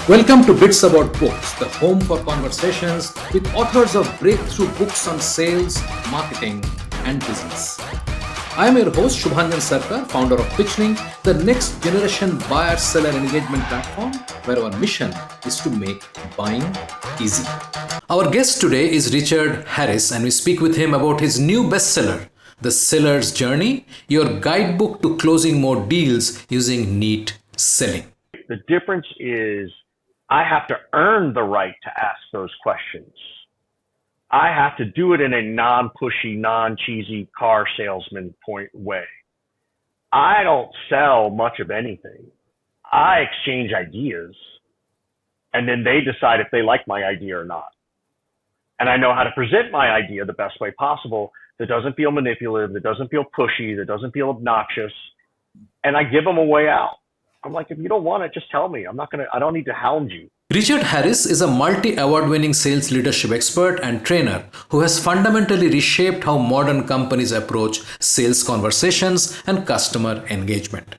Welcome to Bits About Books, the home for conversations with authors of breakthrough books on sales, marketing, and business. I am your host, Shubhanjan Sarkar, founder of Pitchling, the next generation buyer-seller engagement platform, where our mission is to make buying easy. Our guest today is Richard Harris, and we speak with him about his new bestseller, The Seller's Journey, your guidebook to closing more deals using neat selling. The difference is I have to earn the right to ask those questions. I have to do it in a non-pushy, non-cheesy car salesman point way. I don't sell much of anything. I exchange ideas, and then they decide if they like my idea or not. And I know how to present my idea the best way possible that doesn't feel manipulative, that doesn't feel pushy, that doesn't feel obnoxious, and I give them a way out. I'm like, if you don't want it, just tell me. I don't need to hound you. Richard Harris is a multi-award-winning sales leadership expert and trainer who has fundamentally reshaped how modern companies approach sales conversations and customer engagement.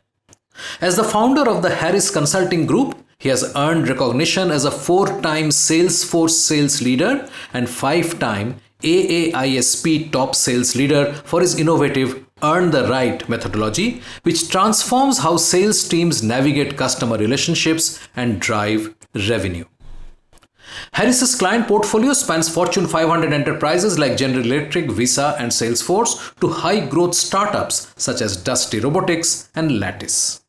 As the founder of the Harris Consulting Group, he has earned recognition as a 4-time Salesforce Sales Leader and 5-time AAiSP Top Sales Leader for his innovative Earn the Right methodology, which transforms how sales teams navigate customer relationships and drive revenue. Harris's client portfolio spans Fortune 500 enterprises like General Electric, Visa, and Salesforce to high-growth startups such as Dusty Robotics and Lattice.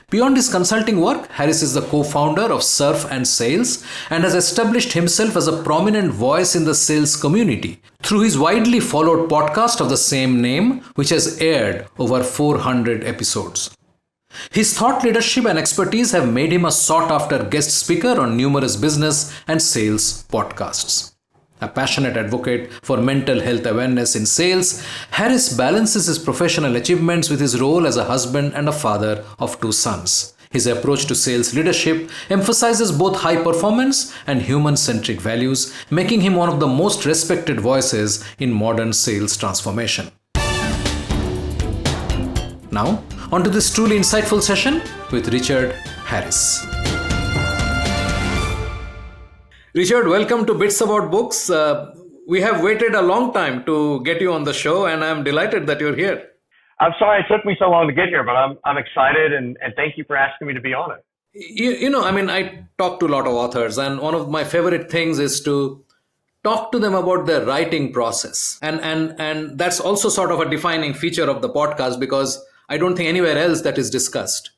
Beyond his consulting work, Harris is the co-founder of Surf and Sales and has established himself as a prominent voice in the sales community through his widely followed podcast of the same name, which has aired over 400 episodes. His thought leadership and expertise have made him a sought-after guest speaker on numerous business and sales podcasts. A passionate advocate for mental health awareness in sales, Harris balances his professional achievements with his role as a husband and a father of 2 sons. His approach to sales leadership emphasizes both high performance and human-centric values, making him one of the most respected voices in modern sales transformation. Now, on to this truly insightful session with Richard Harris. Richard, welcome to Bits About Books. We have waited a long time to get you on the show, and I'm delighted that you're here. I'm sorry it took me so long to get here, but I'm excited, and thank you for asking me to be on it. I talk to a lot of authors, and one of my favorite things is to talk to them about their writing process. And that's also sort of a defining feature of the podcast, because I don't think anywhere else that is discussed.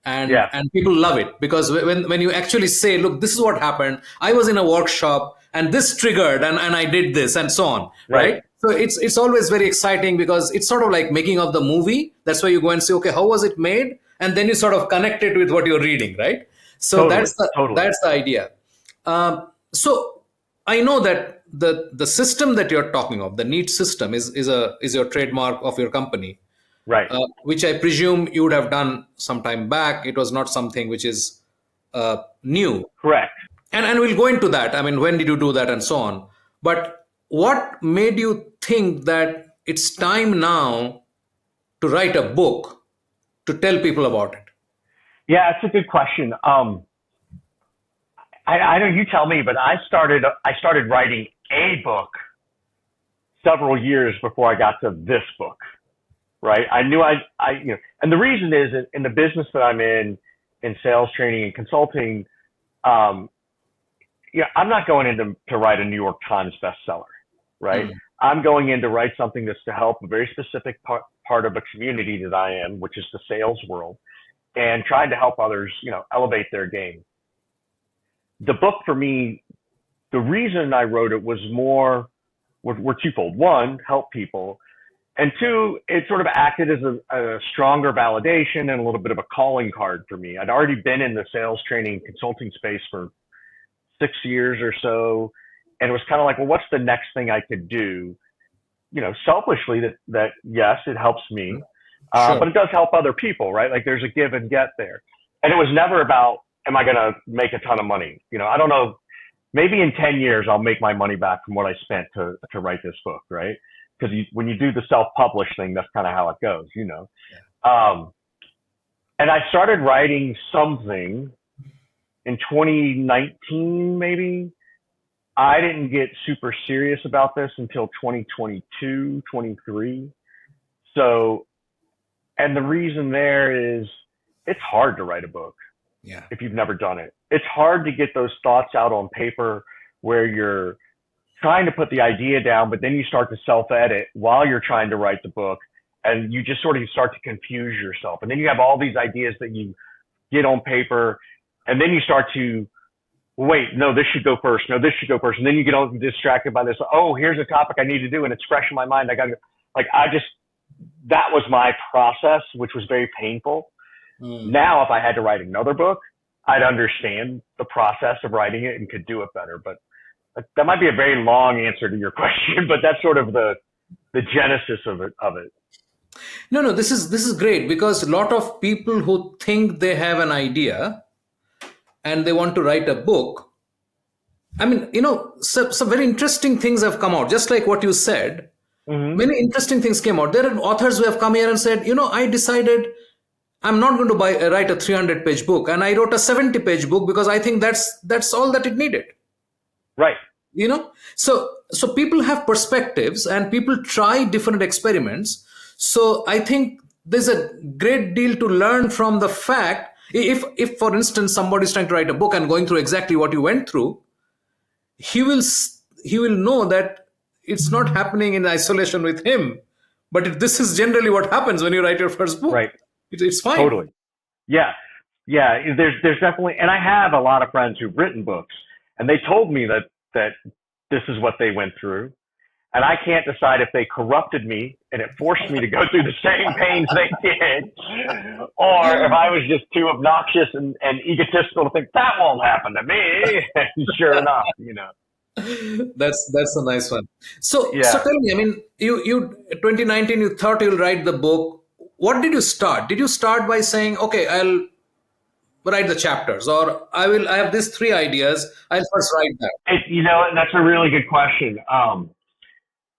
And people love it, because when you actually say, look, this is what happened. I was in a workshop and this triggered and I did this and so on. Right. So it's always very exciting, because it's sort of like making of the movie. That's why you go and say, okay, how was it made? And then you sort of connect it with what you're reading. Right. So that's the idea. So I know that the system that you're talking of, the NEAT system is your trademark of your company. Right. Which I presume you would have done some time back. It was not something which is new. Correct. And we'll go into that. I mean, when did you do that and so on? But what made you think that it's time now to write a book to tell people about it? Yeah, it's a good question. I know you tell me, but I started writing a book several years before I got to this book. Right. I knew and the reason is in the business that I'm in sales training and consulting, I'm not going in to write a New York Times bestseller, right? Mm-hmm. I'm going in to write something that's to help a very specific part of a community that I am, which is the sales world, and trying to help others, elevate their game. The book for me, the reason I wrote it was were twofold. One, help people. And 2, it sort of acted as a stronger validation and a little bit of a calling card for me. I'd already been in the sales training and consulting space for 6 years or so. And it was kind of like, well, what's the next thing I could do? Selfishly that yes, it helps me, sure, but it does help other people, right? Like there's a give and get there. And it was never about, am I going to make a ton of money? I don't know, maybe in 10 years, I'll make my money back from what I spent to write this book, right? Because when you do the self-publish thing, that's kind of how it goes, Yeah. And I started writing something in 2019, maybe. I didn't get super serious about this until 2022, 23. So, and the reason there is it's hard to write a book Yeah. if you've never done it. It's hard to get those thoughts out on paper where you're trying to put the idea down, but then you start to self-edit while you're trying to write the book, and you just sort of start to confuse yourself. And then you have all these ideas that you get on paper, and then you start to wait, no, this should go first. No, this should go first. And then you get all distracted by this. Oh, here's a topic I need to do, and it's fresh in my mind. That was my process, which was very painful. Now, if I had to write another book, I'd understand the process of writing it and could do it better. But that might be a very long answer to your question, but that's sort of the genesis of it. No, this is great, because a lot of people who think they have an idea and they want to write a book, I mean, some very interesting things have come out, just like what you said. Mm-hmm. Many interesting things came out. There are authors who have come here and said, I decided I'm not going to write a 300-page book, and I wrote a 70-page book because I think that's all that it needed. Right. So people have perspectives and people try different experiments. So I think there's a great deal to learn from the fact, if for instance, somebody is trying to write a book and going through exactly what you went through, he will know that it's not happening in isolation with him, but this is generally what happens when you write your first book. Right. It's fine. Totally. Yeah. There's definitely, and I have a lot of friends who've written books, and they told me that this is what they went through. And I can't decide if they corrupted me and it forced me to go through the same pains they did, or if I was just too obnoxious and egotistical to think that won't happen to me. Sure enough, That's a nice one. So tell me, I mean, you 2019, you thought you'll write the book. What did you start? Did you start by saying, okay, I'll write the chapters, or I have these 3 ideas, I'll first write that? That's a really good question.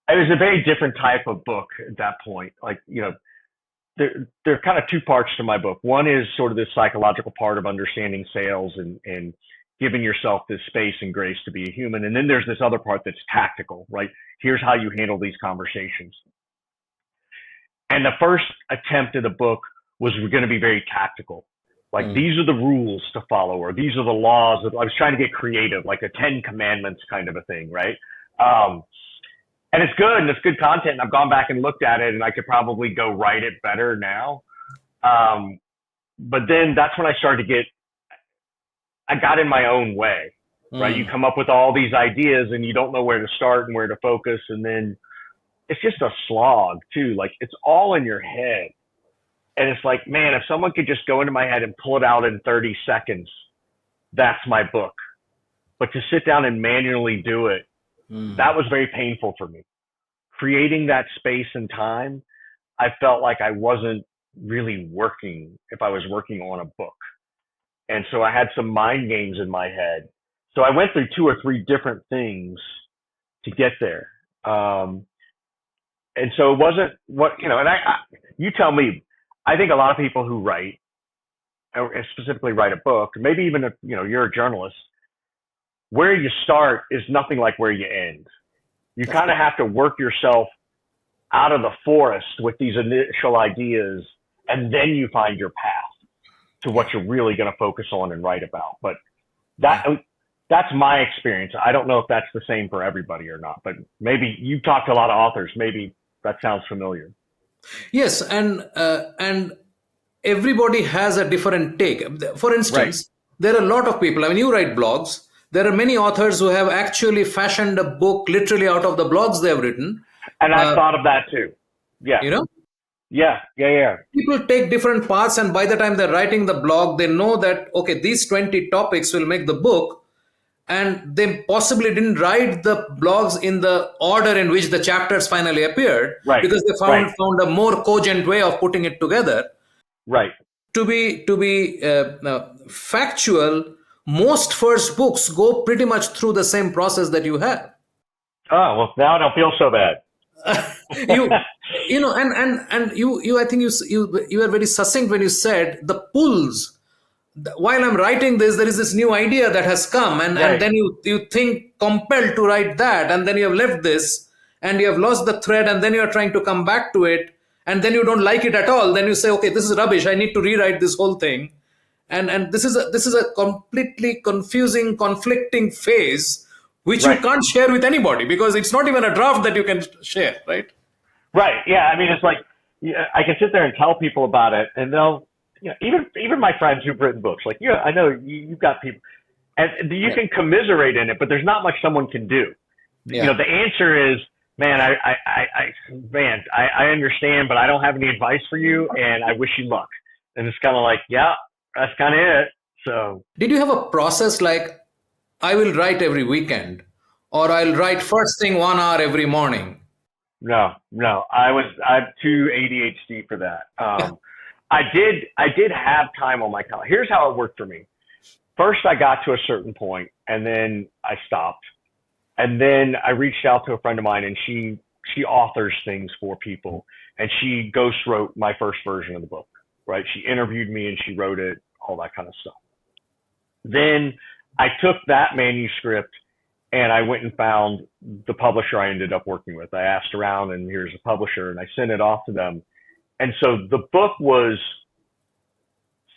It was a very different type of book at that point. There are kind of 2 parts to my book. One is sort of this psychological part of understanding sales and giving yourself this space and grace to be a human. And then there's this other part that's tactical, right? Here's how you handle these conversations. And the first attempt of the book was going to be very tactical. These are the rules to follow, or these are the laws. I was trying to get creative, like a 10 commandments kind of a thing, right? And it's good, and it's good content. And I've gone back and looked at it, and I could probably go write it better now. But then that's when I got in my own way, right? You come up with all these ideas, and you don't know where to start and where to focus. And then it's just a slog too. It's all in your head. And it's like, man, if someone could just go into my head and pull it out in 30 seconds, that's my book. But to sit down and manually do it, that was very painful for me. Creating that space and time, I felt like I wasn't really working if I was working on a book. And so I had some mind games in my head. So I went through 2 or 3 different things to get there. And so it wasn't you tell me, I think a lot of people who write, or specifically write a book, maybe even if, you're a journalist, where you start is nothing like where you end. You kind of have to work yourself out of the forest with these initial ideas, and then you find your path to what you're really going to focus on and write about. But that's my experience. I don't know if that's the same for everybody or not, but maybe you talk to a lot of authors. Maybe that sounds familiar. Yes, and everybody has a different take. For instance, There are a lot of people. I mean, you write blogs. There are many authors who have actually fashioned a book literally out of the blogs they have written. And I thought of that too. Yeah. Yeah. People take different paths, and by the time they're writing the blog, they know that, okay, these 20 topics will make the book. And they possibly didn't write the blogs in the order in which the chapters finally appeared, because they found a more cogent way of putting it together. Right. To be factual, most first books go pretty much through the same process that you have. Oh, well, now I don't feel so bad. I think you were very succinct when you said the pulls while I'm writing this, there is this new idea that has come, and Right. then you think compelled to write that, and then you have left this, and you have lost the thread, and then you are trying to come back to it, and then you don't like it at all. Then you say, okay, this is rubbish. I need to rewrite this whole thing, and this is a completely confusing, conflicting phase, which you Right. can't share with anybody because it's not even a draft that you can share, right? Right. Yeah. I mean, it's like, yeah, I can sit there and tell people about it, and they'll, even my friends who've written books, like, yeah, I know you've got people, and you Yeah. can commiserate in it, but there's not much someone can do. Yeah. The answer is, man, I understand, but I don't have any advice for you, and I wish you luck. And it's kind of like, yeah, that's kind of it. So Did you have a process like, I will write every weekend, or I'll write first thing 1 hour every morning? no, I'm too ADHD for that. I did have time on my calendar. Here's how it worked for me. First, I got to a certain point, and then I stopped. And then I reached out to a friend of mine, and she authors things for people, and she ghost wrote my first version of the book. Right? She interviewed me, and she wrote it, all that kind of stuff. Then I took that manuscript and I went and found the publisher I ended up working with. I asked around, and here's a publisher, and I sent it off to them. And so the book was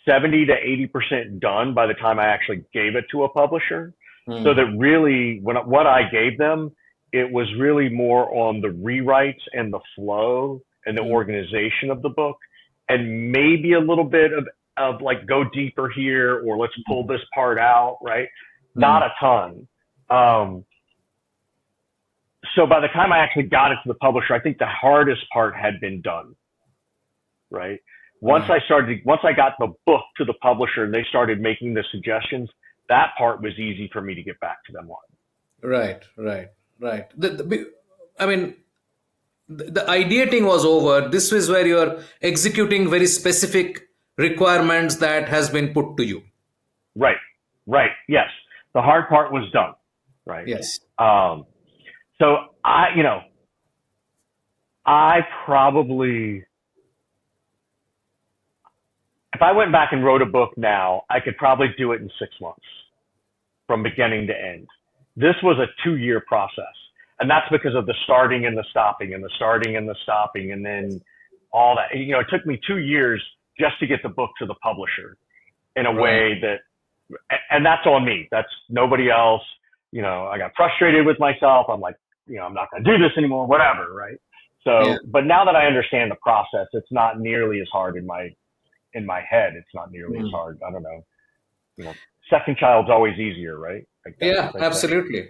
70 to 80% done by the time I actually gave it to a publisher. So that really, what I gave them, it was really more on the rewrites and the flow and the organization of the book, and maybe a little bit of like, go deeper here, or let's pull this part out, right? Not a ton. So by the time I actually got it to the publisher, I think the hardest part had been done, right? Once I got the book to the publisher and they started making the suggestions, that part was easy for me to get back to them on. Right. I mean, the ideating was over. This is where you're executing very specific requirements that has been put to you. Right. Yes. The hard part was done. Right. Yes. So I probably, if I went back and wrote a book now, I could probably do it in 6 months from beginning to end. This was a 2-year process. And that's because of the starting and the stopping and the starting and the stopping. And then all that, it took me 2 years just to get the book to the publisher in a way that, and that's on me. That's nobody else. I got frustrated with myself. I'm like, I'm not going to do this anymore, whatever. Right. So, but now that I understand the process, it's not nearly as hard in my head. It's not nearly as hard. I don't know. Second child's always easier, right? Yeah, absolutely.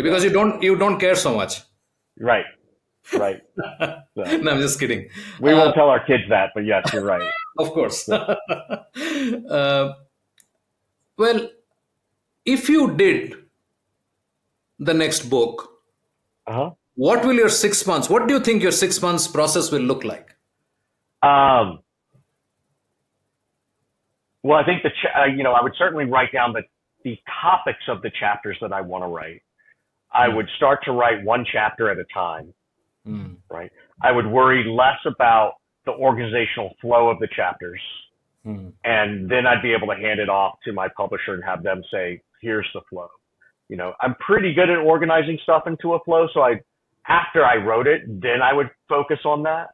Because you don't care so much. Right. So, no, I'm just kidding. We won't tell our kids that, but yes, you're right. Of course. Well, if you did the next book, what will your 6 months? What do you think your 6 months process will look like? Well, I think I would certainly write down the topics of the chapters that I want to write. I would start to write one chapter at a time, right? I would worry less about the organizational flow of the chapters. And then I'd be able to hand it off to my publisher and have them say, here's the flow. I'm pretty good at organizing stuff into a flow. So after I wrote it, then I would focus on that.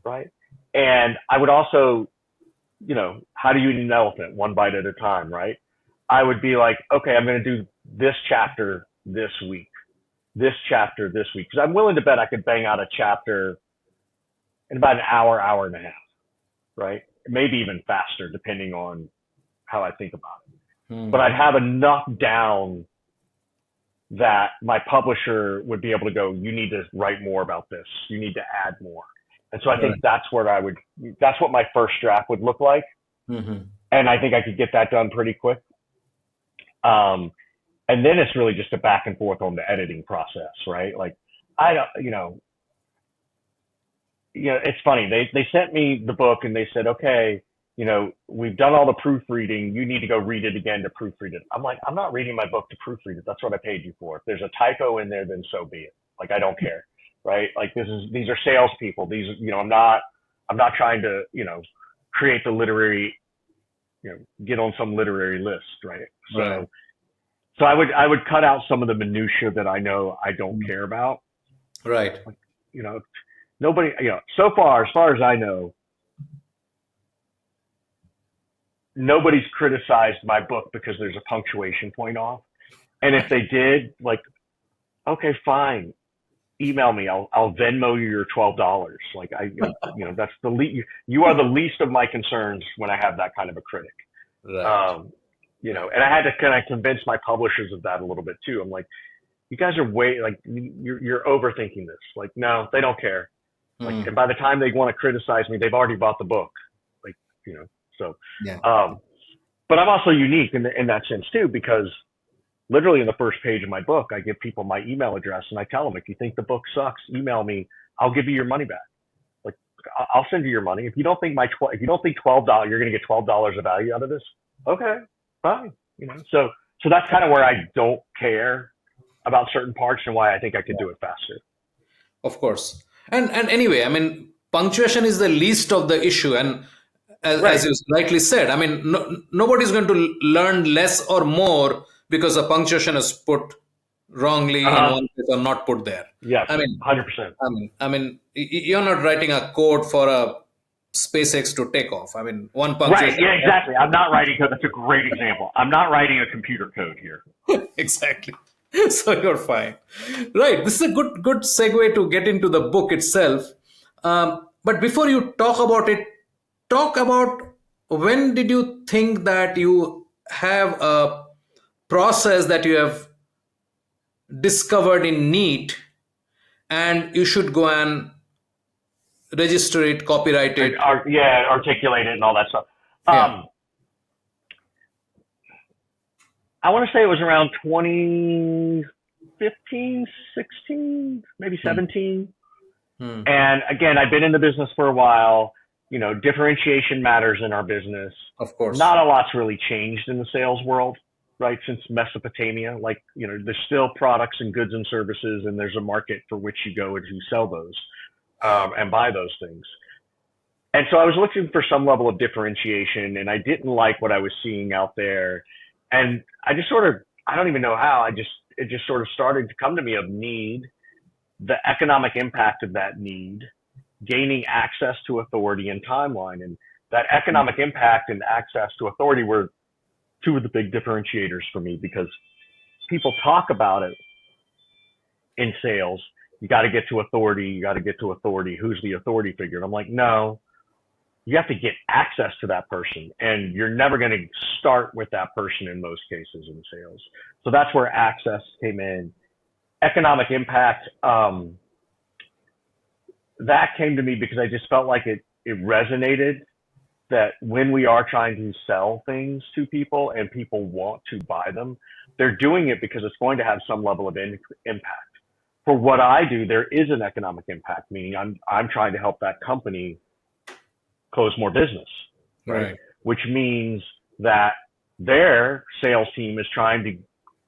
Right. And I would also, how do you eat an elephant? One bite at a time, right? I would be like, okay, I'm going to do this chapter this week, because I'm willing to bet I could bang out a chapter in about an hour and a half, right? Maybe even faster, depending on how I think about it. But I'd have enough down that my publisher would be able to go, you need to write more about this. You need to add more. And so I think that's what my first draft would look like. And I think I could get that done pretty quick. And then it's really just a back and forth on the editing process, right? Like, I don't, it's funny. They sent me the book and they said, okay, we've done all the proofreading. You need to go read it again to proofread it. I'm like, I'm not reading my book to proofread it. That's what I paid you for. If there's a typo in there, then so be it. Like, I don't care. Right? Like, these are salespeople. I'm not trying to, create the literary get on some literary list, right? Right. So I would cut out some of the minutia that I know I don't care about. Right. Like, you know, nobody, so far, as far as I know, nobody's criticized my book because there's a punctuation point off. And if they did, like, okay, fine, email me. I'll Venmo you your $12. Like that's the least. You are the least of my concerns when I have that kind of a critic. Right. And I had to kind of convince my publishers of that a little bit too. I'm like, you guys are you're overthinking this. Like, no, they don't care. Like, Mm. and by the time they want to criticize me, they've already bought the book. Like, so, Yeah. but I'm also unique in that sense too, because literally in the first page of my book, I give people my email address and I tell them, if you think the book sucks, email me. I'll give you your money back. Like, I'll send you your money. If you don't think if you don't think $12, you're going to get $12 of value out of this. Okay, fine. So that's kind of where I don't care about certain parts and why I think I could do it faster. Of course. And anyway, I mean, punctuation is the least of the issue. And as Right. you rightly said, I mean, nobody's going to learn less or more because a punctuation is put wrongly in Uh-huh. one place or not put there. Yes, I mean, 100%. you're not writing a code for a SpaceX to take off. I mean, one Right. punctuation. Yeah, exactly. I'm not writing code. That's a great example. I'm not writing a computer code here. Exactly. So you're fine. Right. This is a good segue to get into the book itself. But before you talk about it, talk about when did you think that you have a process that you have discovered in Neat and you should go and register it, copyright it. Yeah, articulate it and all that stuff. Yeah. I want to say it was around 2015, 16, maybe 17. Hmm. And again, I've been in the business for a while. Differentiation matters in our business. Of course. Not a lot's really changed in the sales world, right? Since Mesopotamia, like, there's still products and goods and services, and there's a market for which you go and you sell those, and buy those things. And so I was looking for some level of differentiation, and I didn't like what I was seeing out there. And I just I don't even know how, it just sort of started to come to me of need, the economic impact of that need, gaining access to authority and timeline. And that economic impact and access to authority were two of the big differentiators for me, because people talk about it in sales. You got to get to authority. You got to get to authority. Who's the authority figure? And I'm like, no, you have to get access to that person, and you're never going to start with that person in most cases in sales. So that's where access came in. Economic impact, that came to me because I just felt like it resonated, that when we are trying to sell things to people and people want to buy them, they're doing it because it's going to have some level of impact. For what I do, there is an economic impact, meaning I'm trying to help that company close more business, right? Which means that their sales team is trying to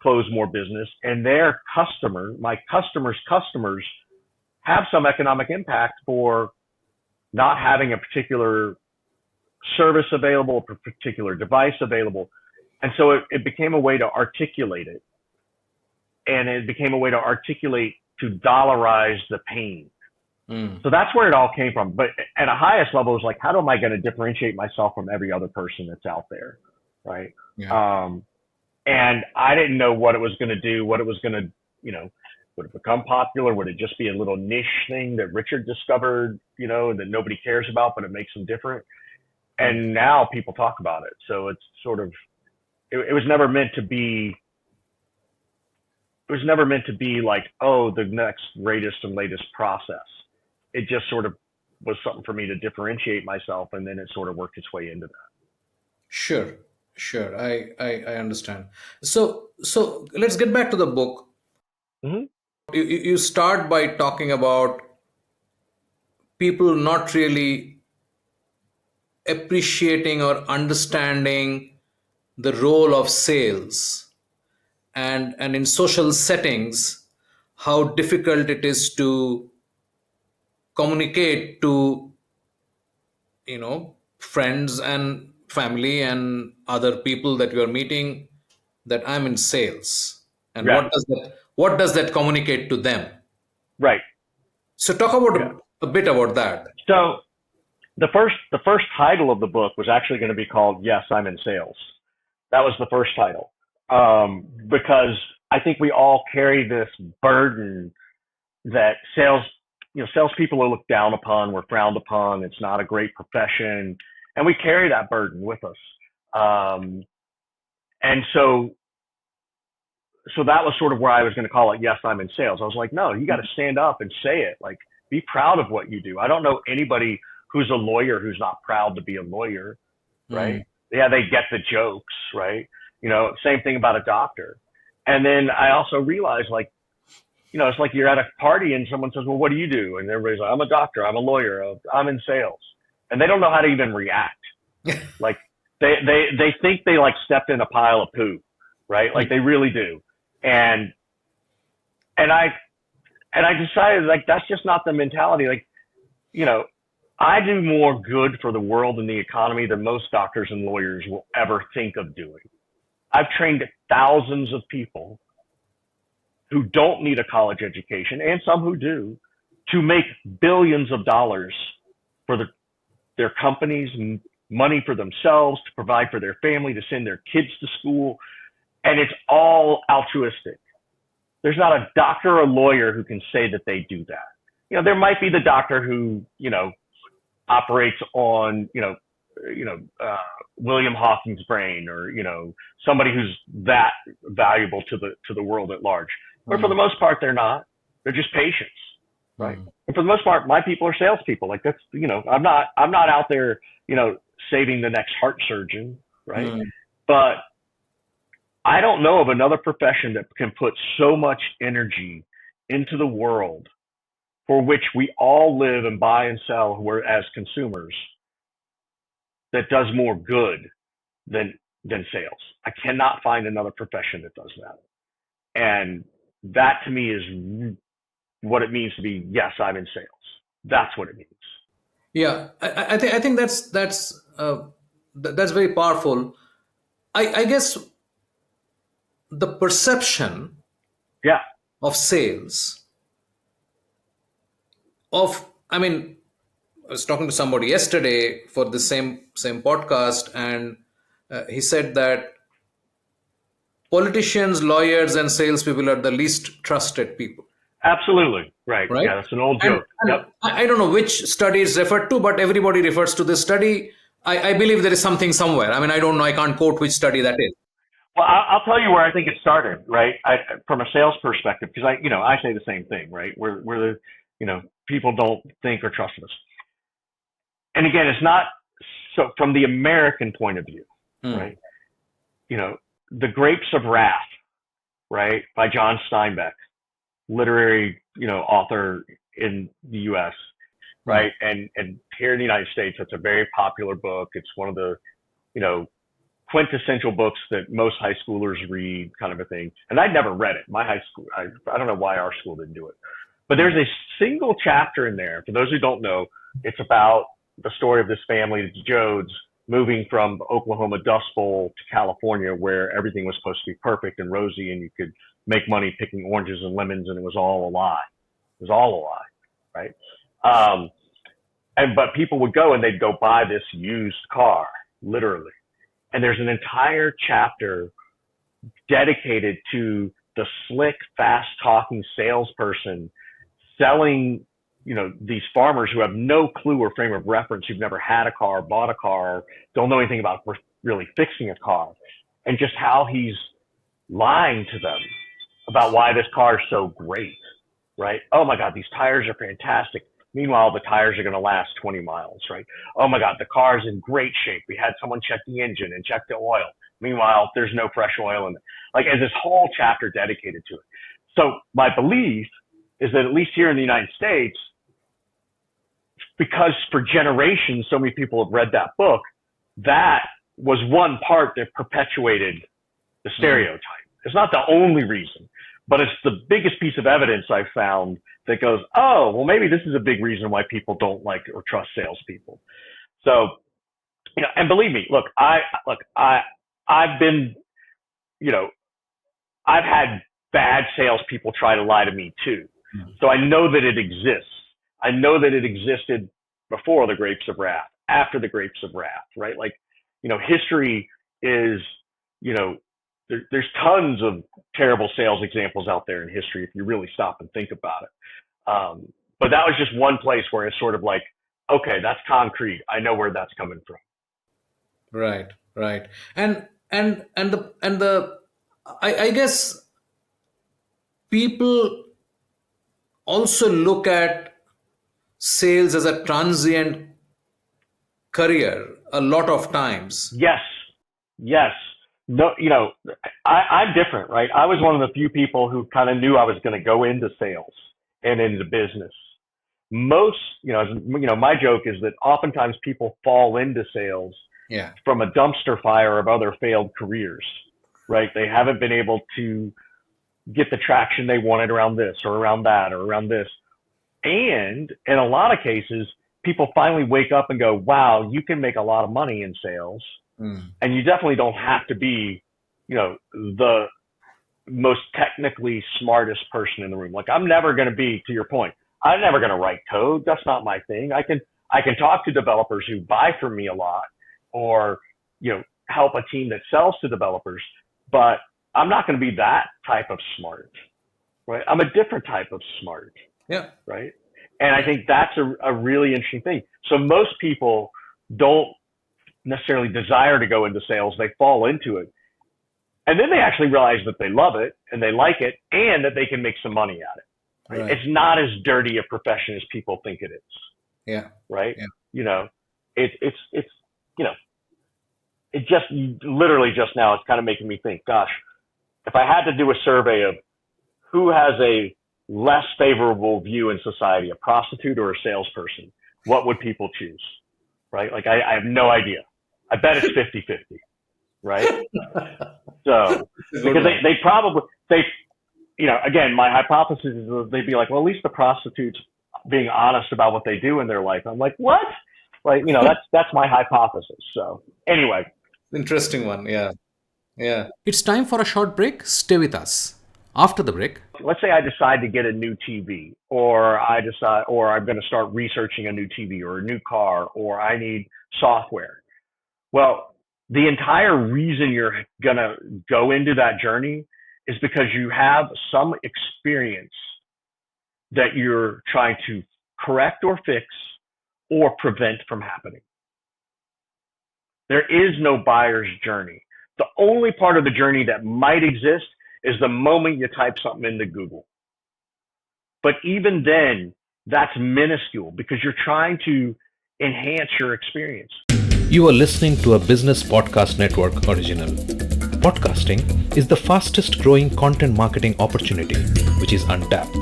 close more business, and their my customers' customers have some economic impact for not having a particular service available, a particular device available. And so it became a way to articulate it. And it became a way to articulate, to dollarize the pain. So that's where it all came from. But at a highest level, it's like, how am I going to differentiate myself from every other person that's out there, right? Yeah. And I didn't know what it was going to do, what it was going to, would it become popular? Would it just be a little niche thing that Richard discovered, that nobody cares about, but it makes them different? And now people talk about it. So it's sort of, it was never meant to be, like, oh, the next greatest and latest process. It just sort of was something for me to differentiate myself, and then it sort of worked its way into that. Sure. I understand. So let's get back to the book. Mm-hmm. You start by talking about people not really appreciating or understanding the role of sales, and in social settings, how difficult it is to communicate to friends and family and other people that you are meeting that I'm in sales, and Yeah. what does that communicate to them? Right. So talk about Yeah. a bit about that. So the first title of the book was actually going to be called Yes, I'm in Sales. That was the first title. Because I think we all carry this burden that salespeople are looked down upon, we're frowned upon, it's not a great profession, and we carry that burden with us. And so that was sort of where I was going to call it, Yes, I'm in Sales. I was like, no, you got to stand up and say it. Like, be proud of what you do. I don't know anybody who's a lawyer who's not proud to be a lawyer, right? Mm. Yeah, they get the jokes, right? Same thing about a doctor. And then I also realized, like, it's like you're at a party and someone says, well, what do you do? And everybody's like, I'm a doctor, I'm a lawyer, I'm in sales. And they don't know how to even react. Like, they think they like stepped in a pile of poop, right? Like, they really do. And I decided, like, that's just not the mentality. Like, I do more good for the world and the economy than most doctors and lawyers will ever think of doing. I've trained thousands of people who don't need a college education, and some who do, to make billions of dollars for their companies, money for themselves, to provide for their family, to send their kids to school. And it's all altruistic. There's not a doctor or lawyer who can say that they do that. There might be the doctor who, operates on, William Hawking's brain, or, somebody who's that valuable to the world at large. But for the most part, they're not. They're just patients, right? And for the most part, my people are salespeople. Like, that's, I'm not out there, saving the next heart surgeon, right? But I don't know of another profession that can put so much energy into the world for which we all live and buy and sell as consumers, that does more good than sales. I cannot find another profession that does that. And that to me is what it means to be, yes, I'm in sales. That's what it means. Yeah, I think that's very powerful. I guess the perception Yeah. of sales I mean, I was talking to somebody yesterday for the same podcast, and he said that politicians, lawyers, and salespeople are the least trusted people. Absolutely. Right. Right? Yeah, that's an old And, joke. and Yep. I don't know which study is referred to, but everybody refers to this study. I believe there is something somewhere. I mean, I don't know. I can't quote which study that is. Well, I'll tell you where I think it started, right? From a sales perspective, because I say the same thing, right? We're the, people don't think or trust us. And again, it's not so from the American point of view, right? The Grapes of Wrath, right, by John Steinbeck, literary, author in the U.S., right? And here in the United States, it's a very popular book. It's one of the, quintessential books that most high schoolers read, kind of a thing. And I'd never read it. My high school, I don't know why our school didn't do it. But there's a single chapter in there. For those who don't know, it's about the story of this family, the Jodes, moving from Oklahoma Dust Bowl to California, where everything was supposed to be perfect and rosy, and you could make money picking oranges and lemons, and it was all a lie. It was all a lie, right? But people would go and they'd go buy this used car, literally. And there's an entire chapter dedicated to the slick, fast-talking salesperson selling, these farmers who have no clue or frame of reference, who've never had a car, bought a car, don't know anything about really fixing a car, and just how he's lying to them about why this car is so great, right? Oh my God, these tires are fantastic. Meanwhile, the tires are going to last 20 miles, right? Oh my God, the car is in great shape. We had someone check the engine and check the oil. Meanwhile, there's no fresh oil in it. Like, as this whole chapter dedicated to it. So my belief is that at least here in the United States, because for generations, so many people have read that book, that was one part that perpetuated the stereotype. It's not the only reason, but it's the biggest piece of evidence I've found that goes, oh, well, maybe this is a big reason why people don't like or trust salespeople. So and believe me, I've been, you know, I've had bad salespeople try to lie to me too. So I know that it exists. I know that it existed before the grapes of wrath, after the grapes of wrath, right? Like, history is, there's tons of terrible sales examples out there in history if you really stop and think about it. But that was just one place where it's sort of like, okay, that's concrete. I know where that's coming from. Right, right. I guess people also look at sales as a transient career a lot of times. Yes. Yes. No, I'm different, right? I was one of the few people who kind of knew I was going to go into sales and into business. Most, my joke is that oftentimes people fall into sales from a dumpster fire of other failed careers, right? They haven't been able to get the traction they wanted around this or around that or around this. And in a lot of cases, people finally wake up and go, wow, you can make a lot of money in sales. And you definitely don't have to be, the most technically smartest person in the room. Like, I'm never going to be, to your point, I'm never going to write code. That's not my thing. I can talk to developers who buy from me a lot, or, help a team that sells to developers, but I'm not going to be that type of smart, right? I'm a different type of smart. Yeah. Right. And I think that's a really interesting thing. So most people don't necessarily desire to go into sales. They fall into it. And then they actually realize that they love it and they like it and that they can make some money at it. Right? It's not as dirty a profession as people think it is. Yeah. Right. Yeah. It just literally just now, it's kind of making me think, gosh, if I had to do a survey of who has a less favorable view in society, a prostitute or a salesperson, what would people choose? Right? Like, I have no idea. I bet it's 50-50, right? So, because they probably, again, my hypothesis is that they'd be like, well, at least the prostitute's being honest about what they do in their life. I'm like, what? Like, that's my hypothesis. So anyway. Interesting one. Yeah. Yeah. It's time for a short break. Stay with us. After the break, let's say I decide to get a new TV, or I'm going to start researching a new TV or a new car, or I need software. Well, the entire reason you're going to go into that journey is because you have some experience that you're trying to correct or fix or prevent from happening. There is no buyer's journey. The only part of the journey that might exist is the moment you type something into Google. But even then, that's minuscule because you're trying to enhance your experience. You are listening to a Business Podcast Network original. Podcasting is the fastest growing content marketing opportunity, which is untapped.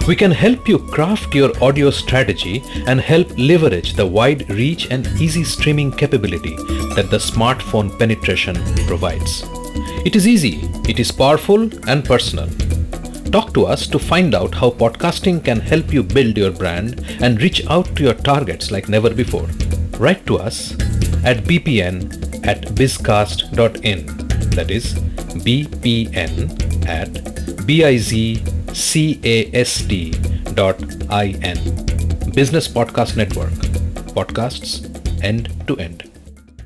We can help you craft your audio strategy and help leverage the wide reach and easy streaming capability that the smartphone penetration provides. It is easy, it is powerful and personal. Talk to us to find out how podcasting can help you build your brand and reach out to your targets like never before. Write to us at bpn@bizcast.in. That is bpn@bizcast.in. Business Podcast Network. Podcasts end to end.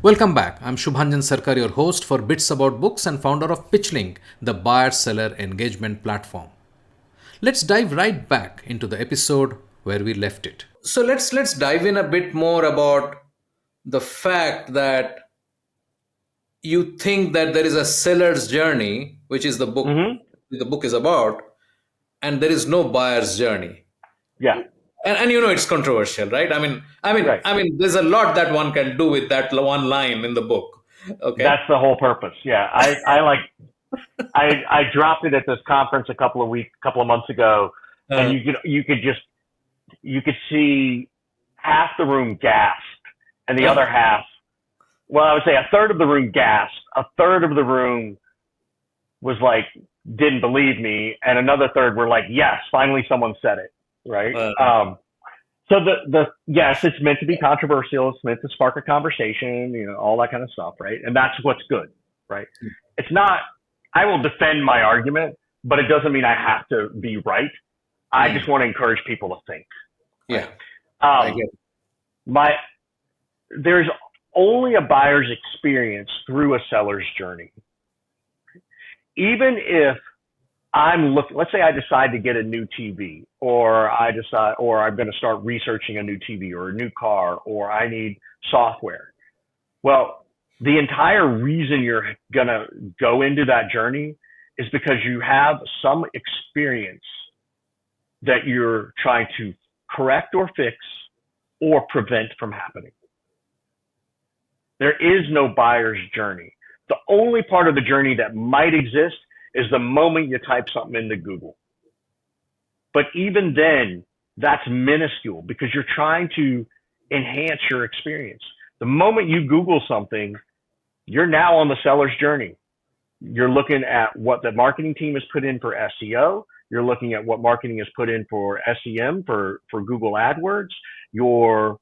Welcome back. I'm Shubhanjan Sarkar, your host for Bits About Books and founder of PitchLink, the buyer-seller engagement platform. Let's dive right back into the episode where we left it. So let's dive in a bit more about the fact that you think that there is a seller's journey, which is the book the book is about, and there is no buyer's journey. Yeah. And it's controversial, right? I mean, there's a lot that one can do with that one line in the book. Okay, that's the whole purpose. Yeah, I dropped it at this conference a couple of months ago, and you could see half the room gasped, and the other half, well, I would say a third of the room gasped, a third of the room was like, didn't believe me, and another third were like, yes, finally someone said it. Right. So yes, it's meant to be controversial. It's meant to spark a conversation, all that kind of stuff, right? And that's what's good, right? It's not, I will defend my argument, but it doesn't mean I have to be right. I just want to encourage people to think. Yeah. Right? I get it. There's only a buyer's experience through a seller's journey. Even if let's say I decide to get a new TV, or I'm going to start researching a new TV or a new car, or I need software. Well, the entire reason you're going to go into that journey is because you have some experience that you're trying to correct or fix or prevent from happening. There is no buyer's journey. The only part of the journey that might exist is the moment you type something into Google. But even then, that's minuscule because you're trying to enhance your experience. The moment you Google something, you're now on the seller's journey. You're looking at what the marketing team has put in for SEO. You're looking at what marketing has put in for SEM, for Google AdWords. You're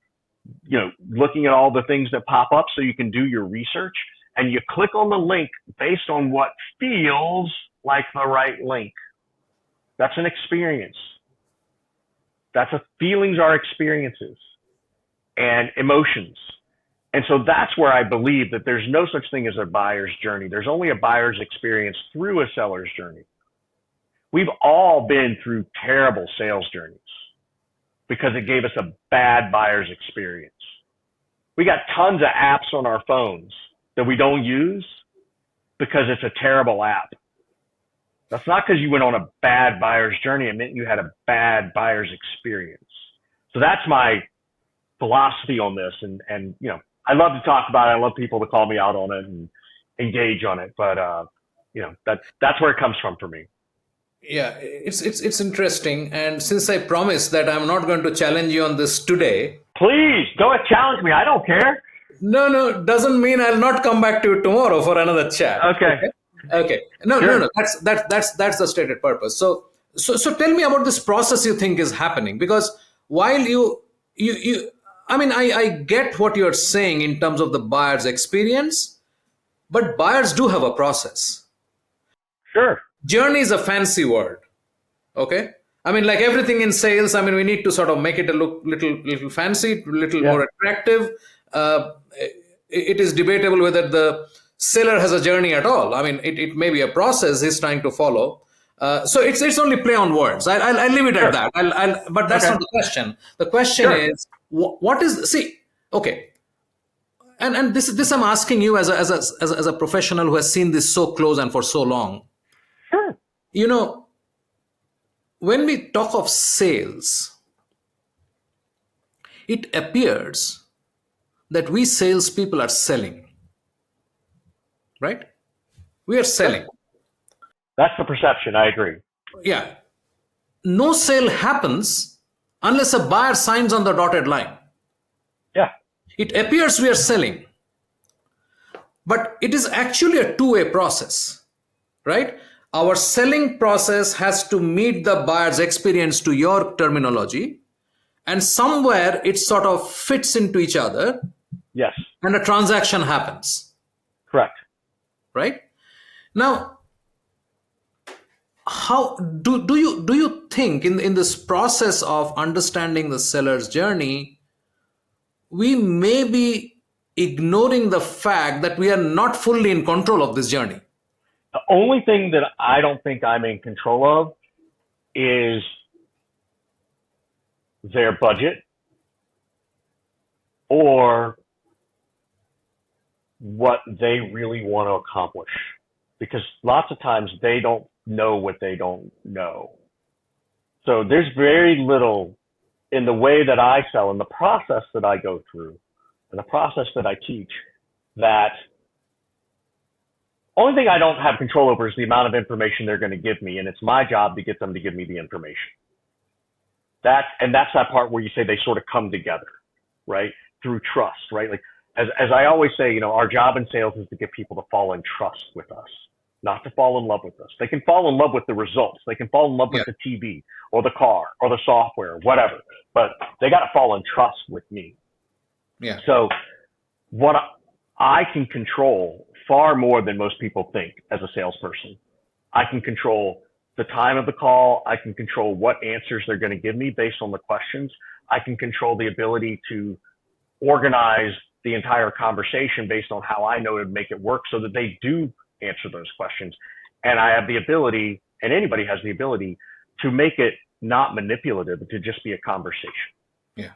looking at all the things that pop up so you can do your research, and you click on the link based on what feels like the right link. That's an experience. Feelings are experiences and emotions. And so that's where I believe that there's no such thing as a buyer's journey. There's only a buyer's experience through a seller's journey. We've all been through terrible sales journeys because it gave us a bad buyer's experience. We got tons of apps on our phones that we don't use because it's a terrible app. That's not because you went on a bad buyer's journey. It meant you had a bad buyer's experience. So that's my philosophy on this. And I love to talk about it. I love people to call me out on it and engage on it. But, that's where it comes from for me. Yeah, it's interesting. And since I promised that I'm not going to challenge you on this today. Please, go ahead, challenge me. I don't care. No, doesn't mean I'll not come back to you tomorrow for another chat. Okay. No. That's the stated purpose. So tell me about this process you think is happening, because while I get what you're saying in terms of the buyer's experience, but buyers do have a process. Sure. Journey is a fancy word. Okay. Like everything in sales, we need to sort of make it a look little fancy, more attractive. It is debatable whether the seller has a journey at all. It may be a process he's trying to follow. So it's only play on words. I'll leave it at that. But that's not the question. The question is, what is okay. And this I'm asking you as a professional who has seen this so close and for so long. Sure. When we talk of sales, it appears that we salespeople are selling. Right? We are selling. That's the perception. I agree. Yeah. No sale happens unless a buyer signs on the dotted line. Yeah. It appears we are selling. But it is actually a two-way process. Right? Our selling process has to meet the buyer's experience, to your terminology, and somewhere it sort of fits into each other. Yes. And a transaction happens. Correct. Right? Now, how do you think in this process of understanding the seller's journey, we may be ignoring the fact that we are not fully in control of this journey? The only thing that I don't think I'm in control of is their budget or what they really want to accomplish. Because lots of times they don't know what they don't know. So there's very little in the way that I sell, in the process that I go through, and the process that I teach, that only thing I don't have control over is the amount of information they're going to give me, and it's my job to get them to give me the information. That's that part where you say they sort of come together, right? Through trust, right? Like as I always say, our job in sales is to get people to fall in trust with us. not to fall in love with us. They can fall in love with the results. They can fall in love with the TV or the car or the software, whatever, but they got to fall in trust with me. Yeah. So what I can control far more than most people think as a salesperson. I can control the time of the call. I can control what answers they're going to give me based on the questions. I can control the ability to organize the entire conversation based on how I know to make it work so that they do answer those questions. And I have the ability, and anybody has the ability, to make it not manipulative, to just be a conversation. Yeah.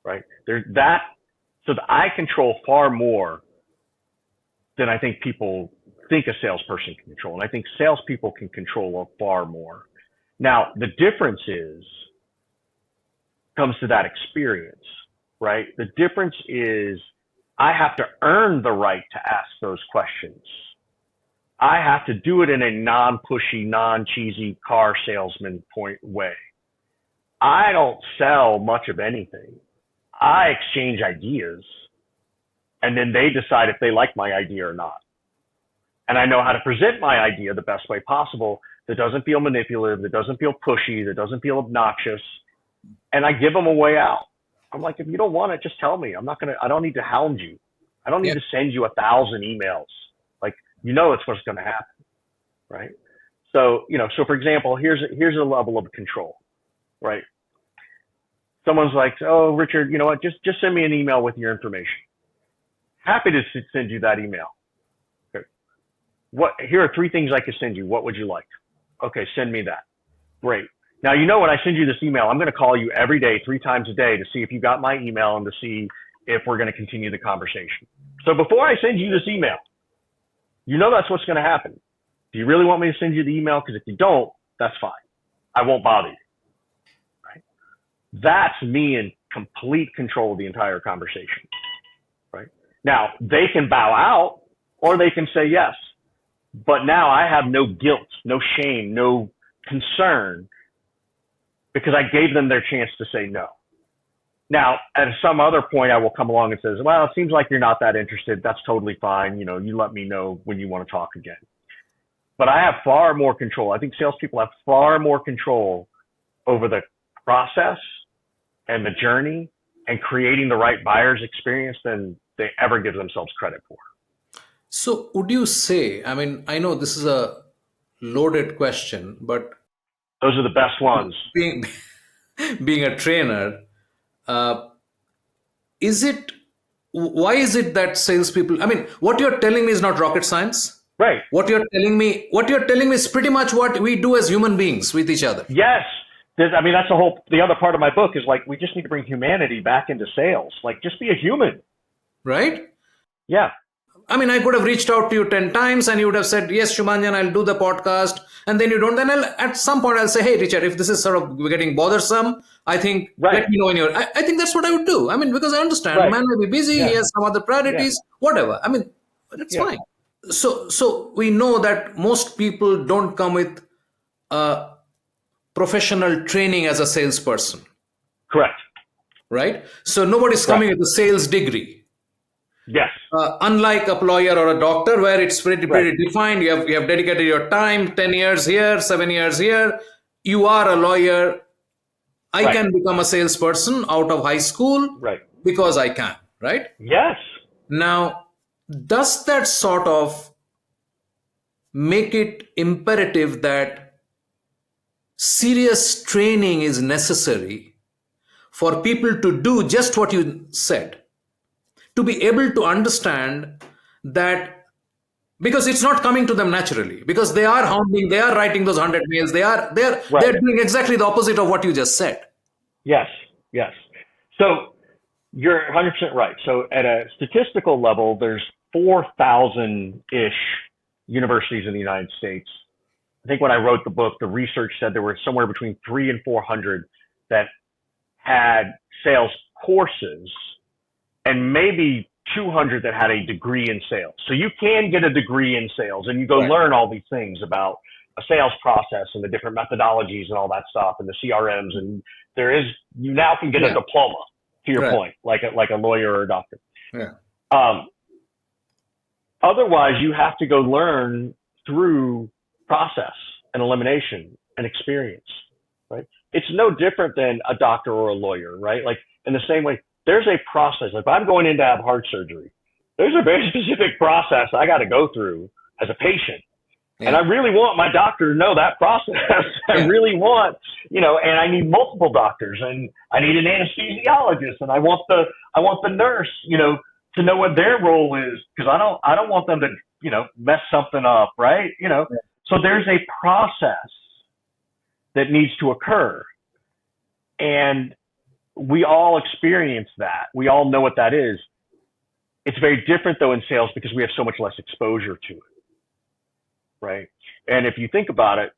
Right? There's that. So that I control far more than I think people think a salesperson can control. And I think salespeople can control far more. Now, the difference comes to that experience, right? The difference is I have to earn the right to ask those questions. I have to do it in a non-pushy, non-cheesy car salesman point way. I don't sell much of anything. I exchange ideas, and then they decide if they like my idea or not. And I know how to present my idea the best way possible that doesn't feel manipulative, that doesn't feel pushy, that doesn't feel obnoxious. And I give them a way out. I'm like, if you don't want it, just tell me. I don't need to hound you. I don't need to send you 1,000 emails. Like, it's what's going to happen. Right. So, so for example, here's a level of control, right? Someone's like, oh, Richard, you know what? Just send me an email with your information. Happy to send you that email. Okay. Here are 3 things I could send you. What would you like? Okay, send me that. Great. Now, when I send you this email, I'm going to call you every day, 3 times a day, to see if you got my email and to see if we're going to continue the conversation. So before I send you this email, that's what's going to happen. Do you really want me to send you the email? Because if you don't, that's fine. I won't bother you. Right? That's me in complete control of the entire conversation. Right? Now, they can bow out or they can say yes. But now I have no guilt, no shame, no concern, because I gave them their chance to say no. Now, at some other point, I will come along and says, well, it seems like you're not that interested. That's totally fine. You let me know when you want to talk again. But I have far more control. I think salespeople have far more control over the process and the journey and creating the right buyer's experience than they ever give themselves credit for. So would you say, I know this is a loaded question, but those are the best ones. Being a trainer, why is it that salespeople, what you're telling me is not rocket science. Right. What you're telling me is pretty much what we do as human beings with each other. Yes. That's the other part of my book is like, we just need to bring humanity back into sales. Like, just be a human. Right? Yeah. I could have reached out to you 10 times and you would have said, yes, Shumanjan, I'll do the podcast. And then you don't. Then at some point I'll say, hey, Richard, if this is sort of getting bothersome, I think, let me know I think that's what I would do. Because I understand, man may be busy. He has some other priorities, whatever. That's fine. So we know that most people don't come with professional training as a salesperson. Correct. Right? So nobody's coming with a sales degree. Yes. Unlike a lawyer or a doctor, where it's pretty defined, you have dedicated your time, 10 years here, 7 years here. You are a lawyer. I can become a salesperson out of high school because I can, right? Yes. Now, does that sort of make it imperative that serious training is necessary for people to do just what you said? To be able to understand that, because it's not coming to them naturally, because they are hounding, they are writing those 100 mails, they're doing exactly the opposite of what you just said. Yes. So you're 100% right. So at a statistical level, there's 4,000-ish universities in the United States. I think when I wrote the book, the research said there were somewhere between 300 and 400 that had sales courses, and maybe 200 that had a degree in sales. So you can get a degree in sales and you go learn all these things about a sales process and the different methodologies and all that stuff and the CRMs. And you now can get a diploma, to your point, like a lawyer or a doctor. Yeah. Otherwise, you have to go learn through process and elimination and experience, right? It's no different than a doctor or a lawyer, right? Like in the same way, there's a process. If I'm going in to have heart surgery, there's a very specific process I got to go through as a patient. Yeah. And I really want my doctor to know that process. I really want, and I need multiple doctors, and I need an anesthesiologist, and I want the nurse, to know what their role is, because I don't want them to, mess something up, right? So there's a process that needs to occur, and we all experience that. We all know what that is. It's very different though in sales because we have so much less exposure to it. Right. And if you think about it,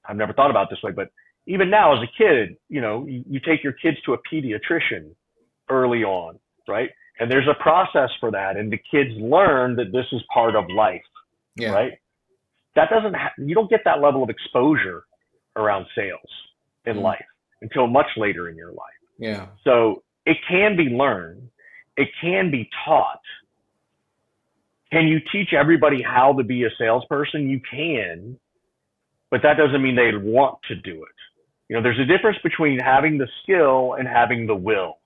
I've never thought about it this way, but even now as a kid, you take your kids to a pediatrician early on, right? And there's a process for that. And the kids learn that this is part of life, right? That you don't get that level of exposure around sales in life until much later in your life. Yeah. So it can be learned. It can be taught. Can you teach everybody how to be a salesperson? You can, but that doesn't mean they want to do it. There's a difference between having the skill and having the will.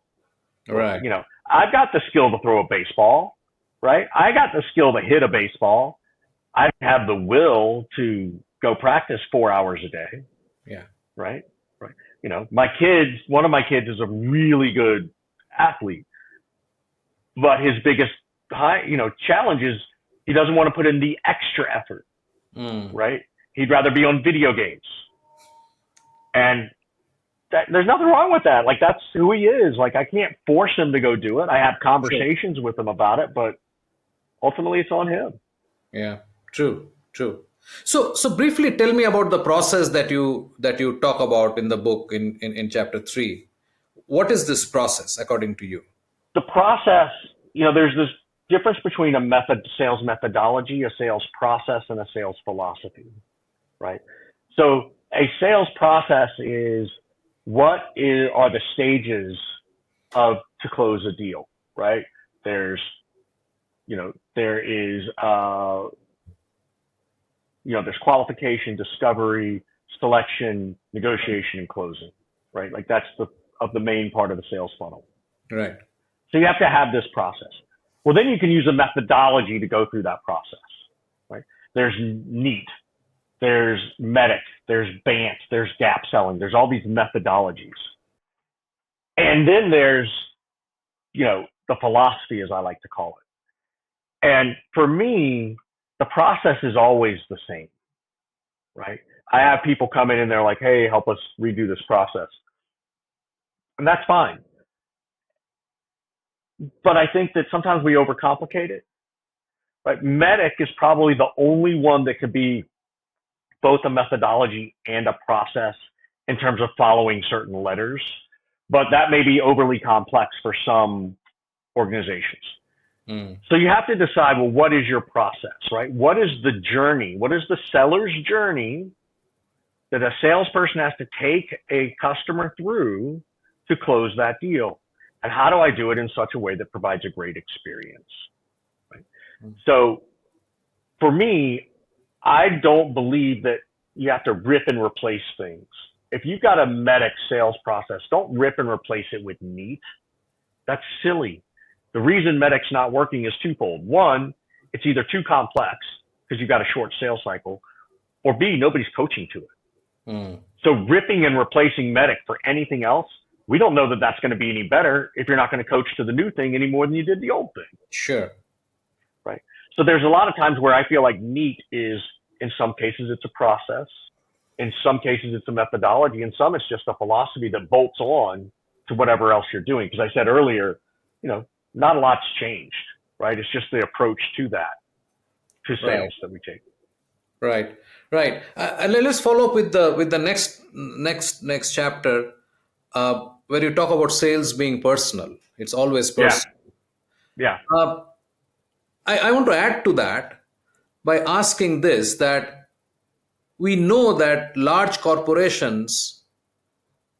Right. I've got the skill to throw a baseball, right? I got the skill to hit a baseball. I have the will to go practice 4 hours a day. Yeah. Right. One of my kids is a really good athlete, but his biggest challenge is he doesn't want to put in the extra effort, right? He'd rather be on video games, and there's nothing wrong with that. Like, that's who he is. Like, I can't force him to go do it. I have conversations with him about it, but ultimately it's on him. Yeah, true. So briefly tell me about the process that you talk about in the book in chapter 3. What is this process according to you? The process, there's this difference between a sales methodology, a sales process, and a sales philosophy, right? So a sales process is are the stages to close a deal, right? There's qualification, discovery, selection, negotiation, and closing, right? Like that's the main part of the sales funnel. Right. So you have to have this process. Well, then you can use a methodology to go through that process, right? There's NEAT, there's MEDIC, there's BANT, there's gap selling. There's all these methodologies. And then there's, the philosophy, as I like to call it. And for me, the process is always the same, right? I have people come in and they're like, hey, help us redo this process. And that's fine. But I think that sometimes we overcomplicate it. Right? MEDIC is probably the only one that could be both a methodology and a process in terms of following certain letters. But that may be overly complex for some organizations. So you have to decide, well, what is your process, right? What is the journey? What is the seller's journey that a salesperson has to take a customer through to close that deal? And how do I do it in such a way that provides a great experience? Right? So for me, I don't believe that you have to rip and replace things. If you've got a MEDIC sales process, don't rip and replace it with NEAT. That's silly. The reason MEDIC's not working is twofold. One, it's either too complex because you've got a short sales cycle, or B, nobody's coaching to it. So ripping and replacing MEDIC for anything else, we don't know that that's going to be any better if you're not going to coach to the new thing any more than you did the old thing. Sure. Right. So there's a lot of times where I feel like NEAT is, in some cases, it's a process. In some cases, it's a methodology. In some, it's just a philosophy that bolts on to whatever else you're doing. Because I said earlier, not a lot's changed, right? It's just the approach to that, to sales that we take. Right. And let's follow up with the next chapter, where you talk about sales being personal. It's always personal. Yeah. I want to add to that by asking this, that we know that large corporations,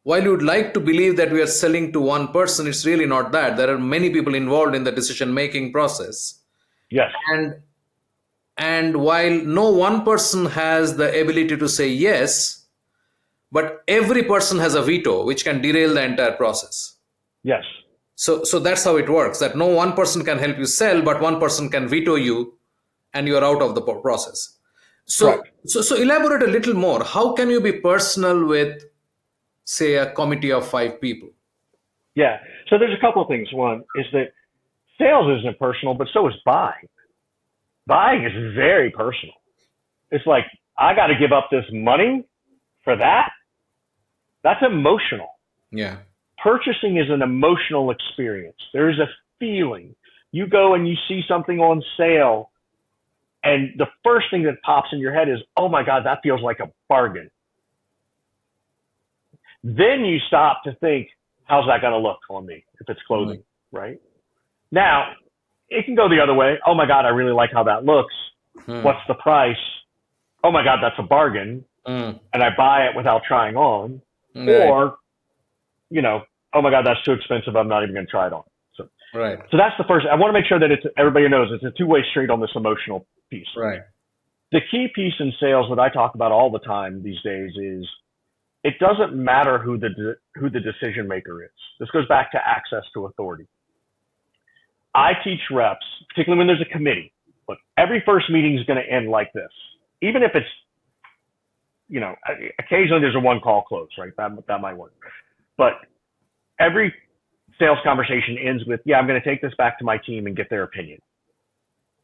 while you would like to believe that we are selling to one person, it's really not that. There are many people involved in the decision-making process. Yes. And And while no one person has the ability to say yes, but every person has a veto, which can derail the entire process. Yes. So that's how it works, that no one person can help you sell, but one person can veto you and you're out of the process. So, Correct. so elaborate a little more. How can you be personal with, say, a committee of 5 people? Yeah. So there's a couple of things. One is that sales isn't personal, but so is buying. Buying is very personal. It's like, I got to give up this money for that. That's emotional. Yeah. Purchasing is an emotional experience. There's a feeling. You go and you see something on sale, and the first thing that pops in your head is, oh my God, that feels like a bargain. Then you stop to think, how's that going to look on me if it's clothing, right? Now, it can go the other way. Oh my God, I really like how that looks. What's the price? Oh my God, that's a bargain. And I buy it without trying on. Right. Or, you know, oh my God, that's too expensive. I'm not even going to try it on. So that's the first. I want to make sure that everybody knows it's a two-way street on this emotional piece. Right. The key piece in sales that I talk about all the time these days is it doesn't matter who the decision maker is. This goes back to access to authority. I teach reps, particularly when there's a committee. Look, every first meeting is going to end like this. Even if it's, you know, occasionally there's a one call close, right? That might work. But every sales conversation ends with, yeah, I'm going to take this back to my team and get their opinion.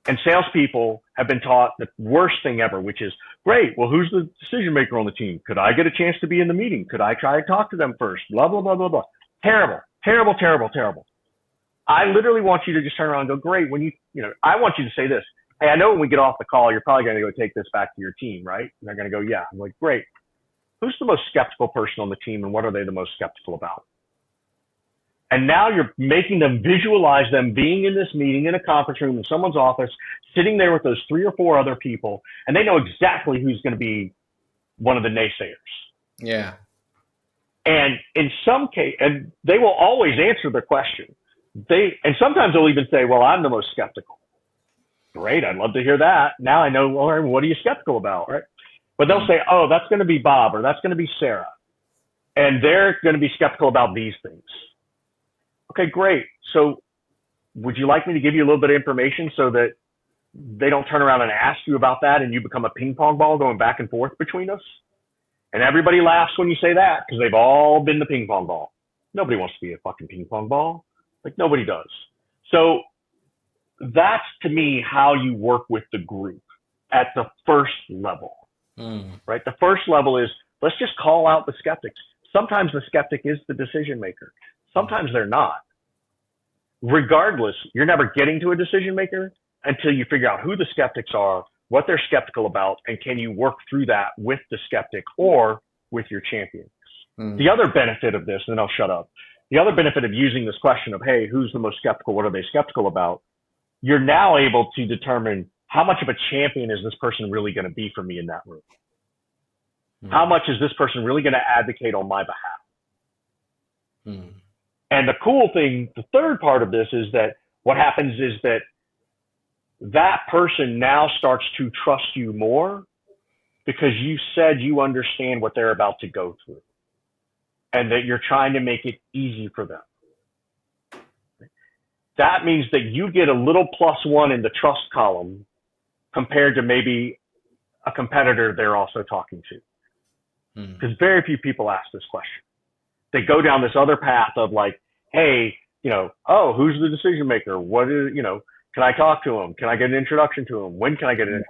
And salespeople have been taught the worst thing ever, which is, great, well, who's the decision maker on the team? Could I get a chance to be in the meeting? Could I try to talk to them first? Blah, blah, blah, blah, blah. Terrible, terrible, terrible, terrible. I literally want you to just turn around and go, great, I want you to say this. Hey, I know when we get off the call, you're probably going to go take this back to your team, right? And they're going to go, yeah. I'm like, great. Who's the most skeptical person on the team, and what are they the most skeptical about? And now you're making them visualize them being in this meeting in a conference room in someone's office, sitting there with those 3 or 4 other people, and they know exactly who's going to be one of the naysayers. Yeah. And in some case, and they will always answer the question. And sometimes they'll even say, well, I'm the most skeptical. Great, I'd love to hear that. Now I know, well, what are you skeptical about, right? But they'll say, oh, that's going to be Bob, or that's going to be Sarah. And they're going to be skeptical about these things. Okay, great. So would you like me to give you a little bit of information so that they don't turn around and ask you about that and you become a ping pong ball going back and forth between us? And everybody laughs when you say that because they've all been the ping pong ball. Nobody wants to be a fucking ping pong ball. Like, nobody does. So that's, to me, how you work with the group at the first level, right? The first level is, let's just call out the skeptics. Sometimes the skeptic is the decision maker. Sometimes they're not. Regardless, you're never getting to a decision maker until you figure out who the skeptics are, what they're skeptical about, and can you work through that with the skeptic or with your champion. The other benefit of this, and then I'll shut up. The other benefit of using this question of, hey, who's the most skeptical? What are they skeptical about? You're now able to determine how much of a champion is this person really going to be for me in that room? How much is this person really going to advocate on my behalf? And the cool thing, the third part of this is that what happens is that person now starts to trust you more because you said you understand what they're about to go through and that you're trying to make it easy for them. That means that you get a little +1 in the trust column compared to maybe a competitor they're also talking to. Because very few people ask this question. They go down this other path of like, hey, oh, who's the decision maker? What is, can I talk to him? Can I get an introduction to him? When can I get an,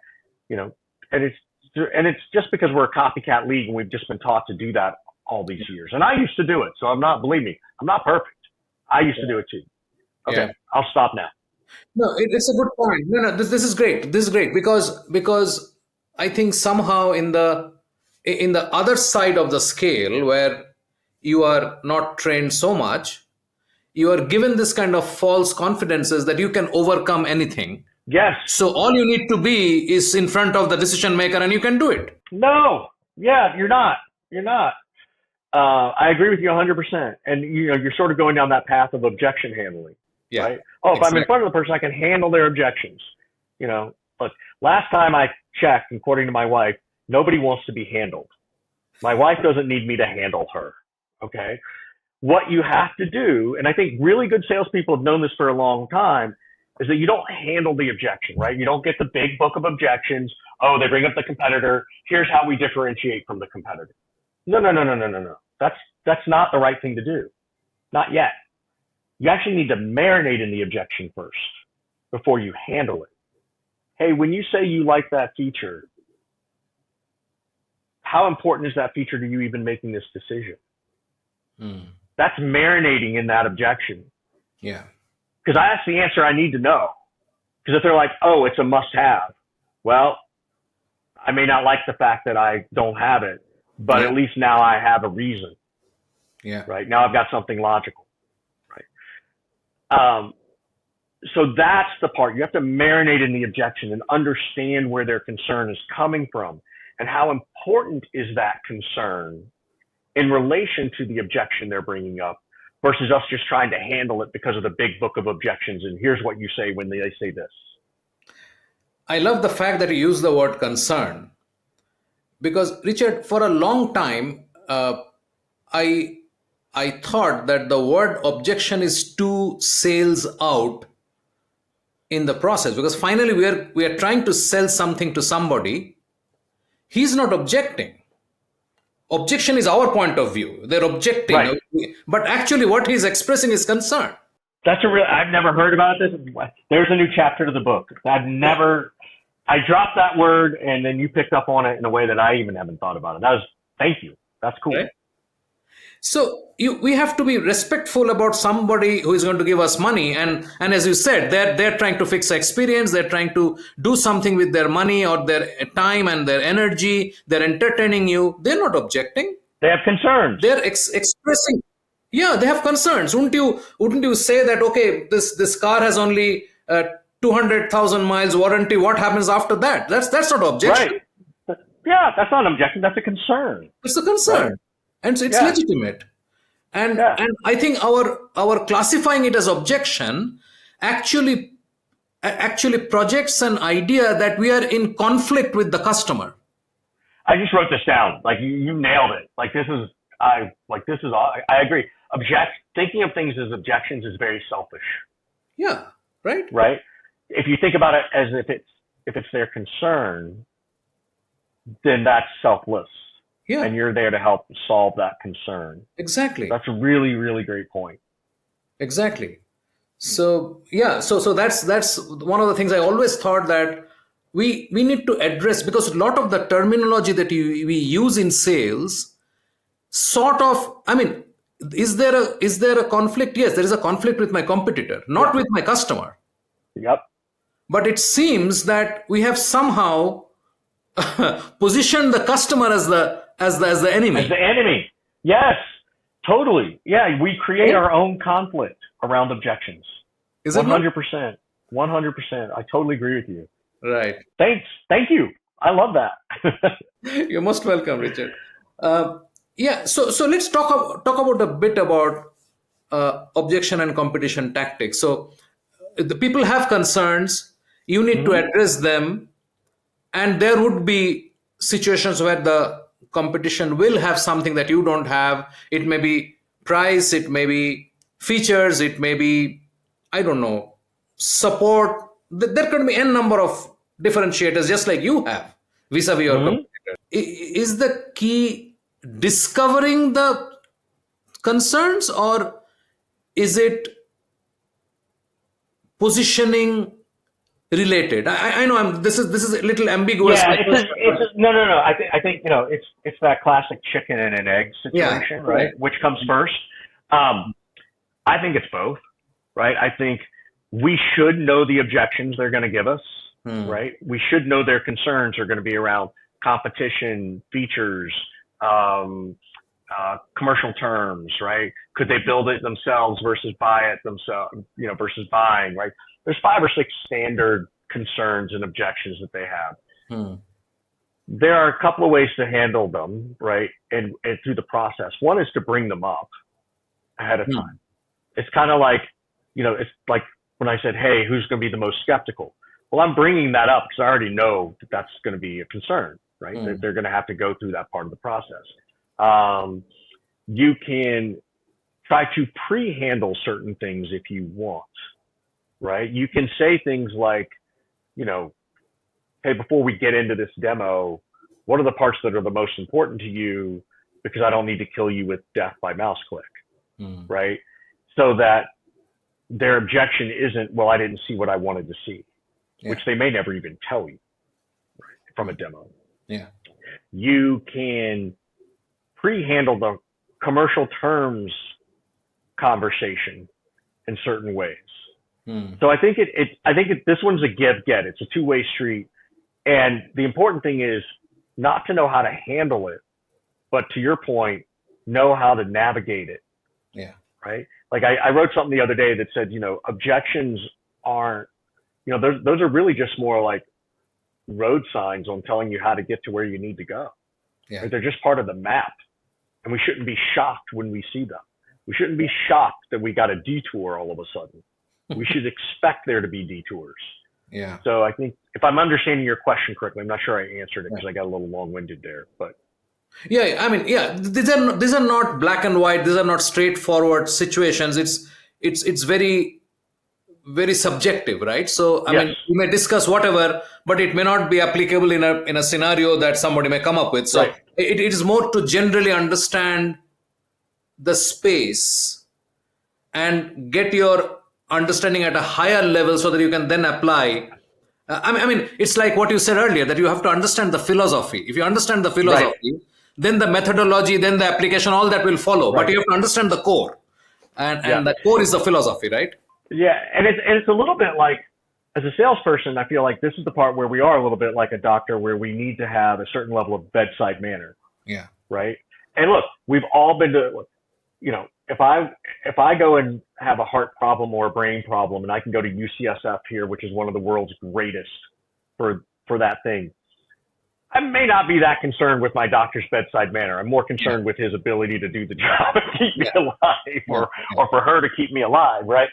and it's just because we're a copycat league and we've just been taught to do that all these years. And I used to do it. So believe me, I'm not perfect. I used to do it too. Okay. I'll stop now. No, it's a good point. No, this is great. This is great because I think somehow in the other side of the scale where you are not trained so much, you are given this kind of false confidences that you can overcome anything. Yes. So all you need to be is in front of the decision maker and you can do it. No. Yeah, you're not. You're not. I agree with you 100%. And you're sort of going down that path of objection handling. Yeah. Right? Oh, if I'm in front of the person, I can handle their objections. look, last time I checked, according to my wife, nobody wants to be handled. My wife doesn't need me to handle her. Okay. What you have to do, and I think really good salespeople have known this for a long time, is that you don't handle the objection, right? You don't get the big book of objections. Oh, they bring up the competitor. Here's how we differentiate from the competitor. No. That's not the right thing to do. Not yet. You actually need to marinate in the objection first before you handle it. Hey, when you say you like that feature, how important is that feature to you even making this decision? That's marinating in that objection. Yeah. Because that's the answer I need to know. Because if they're like, oh, it's a must-have, well, I may not like the fact that I don't have it, but at least now I have a reason. Yeah. Right? Now I've got something logical. Right? So that's the part. You have to marinate in the objection and understand where their concern is coming from and how important is that concern in relation to the objection they're bringing up versus us just trying to handle it because of the big book of objections. And here's what you say when they say this. I love the fact that you use the word concern because, Richard, for a long time, I thought that the word objection is too sales out in the process because finally we are trying to sell something to somebody. He's not objecting. Objection is our point of view. They're objecting. Right. But actually what he's expressing is concern. That's I've never heard about this. There's a new chapter to the book. I dropped that word and then you picked up on it in a way that I even haven't thought about it. Thank you. That's cool. Right? So we have to be respectful about somebody who is going to give us money. And as you said, they're trying to fix experience. They're trying to do something with their money or their time and their energy. They're entertaining you. They're not objecting. They have concerns. They're expressing. Yeah, they have concerns. Wouldn't you say that, okay, this car has only 200,000 miles warranty. What happens after that? That's not objection. Right. Yeah, that's not an objection. That's a concern. It's a concern. Right. And so it's legitimate. And I think our classifying it as objection actually projects an idea that we are in conflict with the customer. I just wrote this down. Like you nailed it. I agree. Thinking of things as objections is very selfish. Yeah. Right. Right. If you think about it as if it's their concern, then that's selfless. Yeah. And you're there to help solve that concern. Exactly. That's a really, really great point. Exactly. So so that's one of the things I always thought that we need to address, because a lot of the terminology that we use in sales sort of, I mean, is there a conflict? Yes, there is a conflict with my competitor, not with my customer. Yep. But it seems that we have somehow positioned the customer as the enemy. As the enemy. Yes, totally. Yeah, we create our own conflict around objections. Is it 100%? 100%. I totally agree with you. Right. Thanks. Thank you. I love that. You're most welcome, Richard. So let's talk about a bit about objection and competition tactics. So the people have concerns. You need to address them, and there would be situations where the competition will have something that you don't have. It may be price, it may be features, it may be, I don't know, support. There could be n number of differentiators, just like you have vis-a-vis your competitor. Is the key discovering the concerns, or is it positioning related? I know this is a little ambiguous. Yeah, no. I think it's that classic chicken and an egg situation, right? Which comes first? I think it's both, right? I think we should know the objections they're going to give us, right? We should know their concerns are going to be around competition, features, commercial terms, right? Could they build it themselves versus buy it themselves, versus buying, right? There's 5 or 6 standard concerns and objections that they have. There are a couple of ways to handle them, right? And through the process. One is to bring them up ahead of time. It's kind of like, it's like when I said, hey, who's going to be the most skeptical? Well, I'm bringing that up because I already know that that's going to be a concern, right? That they're going to have to go through that part of the process. You can try to pre-handle certain things if you want, right? You can say things like, hey, before we get into this demo, what are the parts that are the most important to you? Because I don't need to kill you with death by mouse click, right? So that their objection isn't, well, I didn't see what I wanted to see, which they may never even tell you, right, from a demo. Yeah. You can pre-handle the commercial terms conversation in certain ways. So I think this one's a give-get. It's a two-way street. And the important thing is not to know how to handle it, but to your point, know how to navigate it. Yeah. Right. Like I wrote something the other day that said, objections aren't, those are really just more like road signs on telling you how to get to where you need to go. Yeah. Right? They're just part of the map, and we shouldn't be shocked when we see them. We shouldn't be shocked that we got a detour all of a sudden. We should expect there to be detours. Yeah. So I think if I'm understanding your question correctly, I'm not sure I answered it because I got a little long-winded there, but. Yeah, I mean, these are not black and white. These are not straightforward situations. It's very, very subjective, right? So I mean, you may discuss whatever, but it may not be applicable in a scenario that somebody may come up with. So it is more to generally understand the space and get your understanding at a higher level so that you can then apply. I mean, it's like what you said earlier, that you have to understand the philosophy. If you understand the philosophy, then the methodology, then the application, all that will follow. But you have to understand the core. And the core is the philosophy, right? Yeah. And it's a little bit like, as a salesperson, I feel like this is the part where we are a little bit like a doctor, where we need to have a certain level of bedside manner. Yeah. Right. And look, we've all been to, if I go and have a heart problem or a brain problem, and I can go to UCSF here, which is one of the world's greatest for that thing, I may not be that concerned with my doctor's bedside manner. I'm more concerned with his ability to do the job and keep me alive, or for her to keep me alive, right?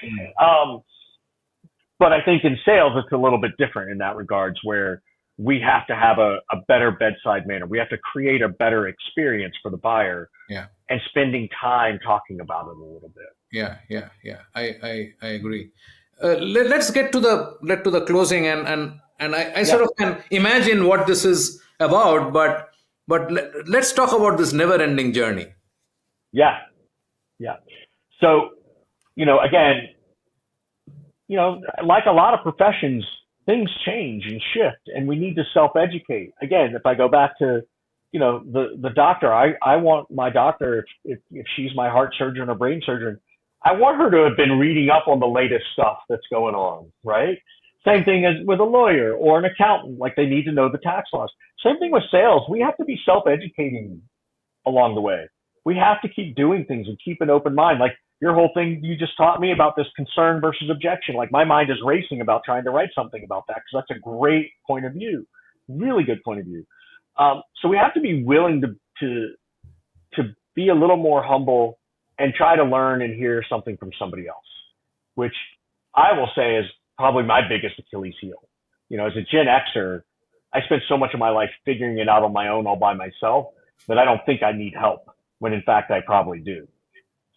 But I think in sales, it's a little bit different in that regards, where we have to have a better bedside manner. We have to create a better experience for the buyer, and spending time talking about it a little bit. Yeah. I agree. Let's get to the closing, and I sort of can imagine what this is about, but let's talk about this never-ending journey. Yeah. So, again, like a lot of professions, things change and shift, and we need to self-educate. Again, if I go back to, the doctor, I want my doctor, if she's my heart surgeon or brain surgeon, I want her to have been reading up on the latest stuff that's going on, right? Same thing as with a lawyer or an accountant, like they need to know the tax laws. Same thing with sales. We have to be self-educating along the way. We have to keep doing things and keep an open mind. Like your whole thing you just taught me about this concern versus objection. Like my mind is racing about trying to write something about that, because that's a great point of view, really good point of view. So we have to be willing to be a little more humble and try to learn and hear something from somebody else, which I will say is probably my biggest Achilles heel. As a Gen Xer, I spent so much of my life figuring it out on my own, all by myself, that I don't think I need help, when in fact I probably do.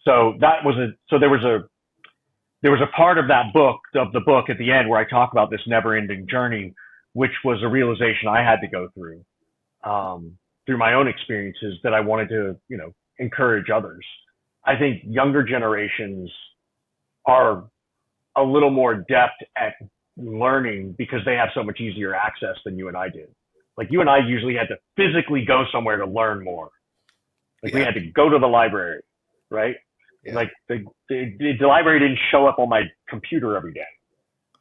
So there was a part of the book at the end where I talk about this never-ending journey, which was a realization I had to go through my own experiences, that I wanted to, encourage others. I think younger generations are a little more adept at learning because they have so much easier access than you and I did. Like you and I usually had to physically go somewhere to learn more. Like we had to go to the library, right? Yeah. Like the library didn't show up on my computer every day.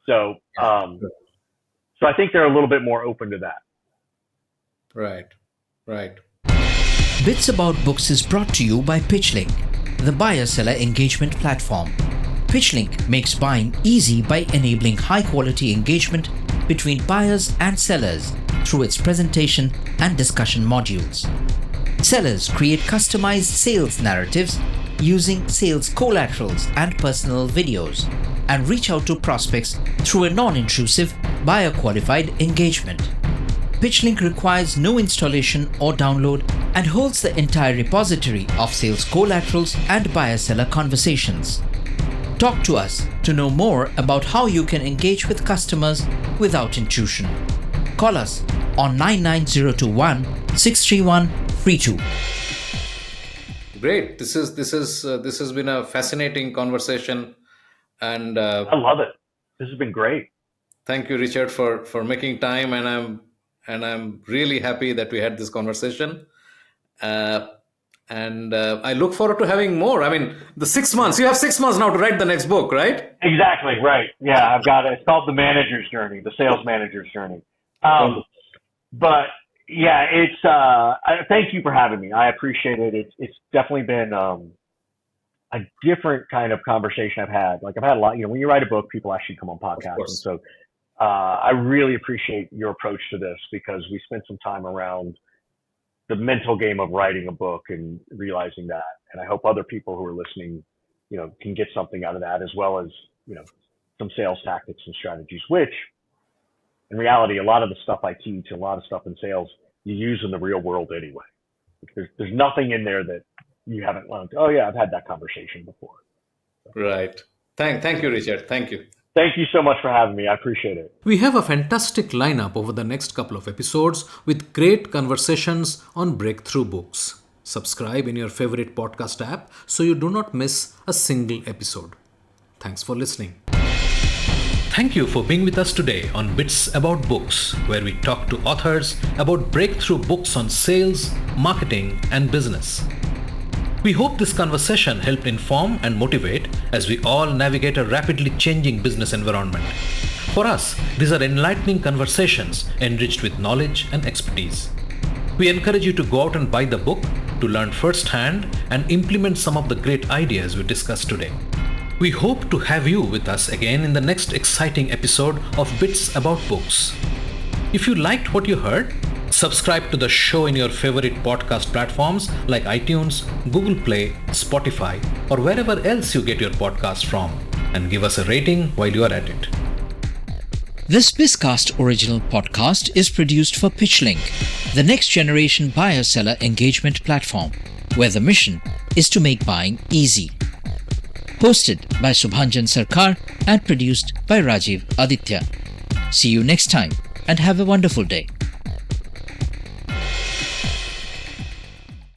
So, so I think they're a little bit more open to that. Right. Bits About Books is brought to you by PitchLink, the buyer-seller engagement platform. PitchLink makes buying easy by enabling high-quality engagement between buyers and sellers through its presentation and discussion modules. Sellers create customized sales narratives using sales collaterals and personal videos, and reach out to prospects through a non-intrusive, buyer-qualified engagement. PitchLink requires no installation or download and holds the entire repository of sales collaterals and buyer-seller conversations. Talk to us to know more about how you can engage with customers without intrusion. Call us on 99021 631 32. Great. This has been a fascinating conversation, and I love it. This has been great. thank you, Richard, for making time. And I'm really happy that we had this conversation. And I look forward to having more. I mean, the 6 months. You have 6 months now to write the next book, right? Exactly, right. Yeah, I've got it. It's called The Manager's Journey, The Sales Manager's Journey. But yeah, thank you for having me. I appreciate it. It's definitely been a different kind of conversation I've had. Like I've had a lot, when you write a book, people actually come on podcasts. And so I really appreciate your approach to this because we spent some time around the mental game of writing a book and realizing that. And I hope other people who are listening, can get something out of that, as well as, some sales tactics and strategies, which in reality, a lot of the stuff I teach, a lot of stuff in sales, you use in the real world anyway. There's nothing in there that you haven't learned. Oh yeah, I've had that conversation before. Right. Thank you, Richard. Thank you. Thank you so much for having me. I appreciate it. We have a fantastic lineup over the next couple of episodes with great conversations on breakthrough books. Subscribe in your favorite podcast app so you do not miss a single episode. Thanks for listening. Thank you for being with us today on Bits About Books, where we talk to authors about breakthrough books on sales, marketing, and business. We hope this conversation helped inform and motivate as we all navigate a rapidly changing business environment. For us, these are enlightening conversations enriched with knowledge and expertise. We encourage you to go out and buy the book to learn firsthand and implement some of the great ideas we discussed today. We hope to have you with us again in the next exciting episode of Bits About Books. If you liked what you heard, subscribe to the show in your favorite podcast platforms like iTunes, Google Play, Spotify, or wherever else you get your podcast from, and give us a rating while you are at it. This Bizcast original podcast is produced for PitchLink, the next generation buyer-seller engagement platform, where the mission is to make buying easy. Hosted by Subhanjan Sarkar and produced by Rajiv Aditya. See you next time and have a wonderful day.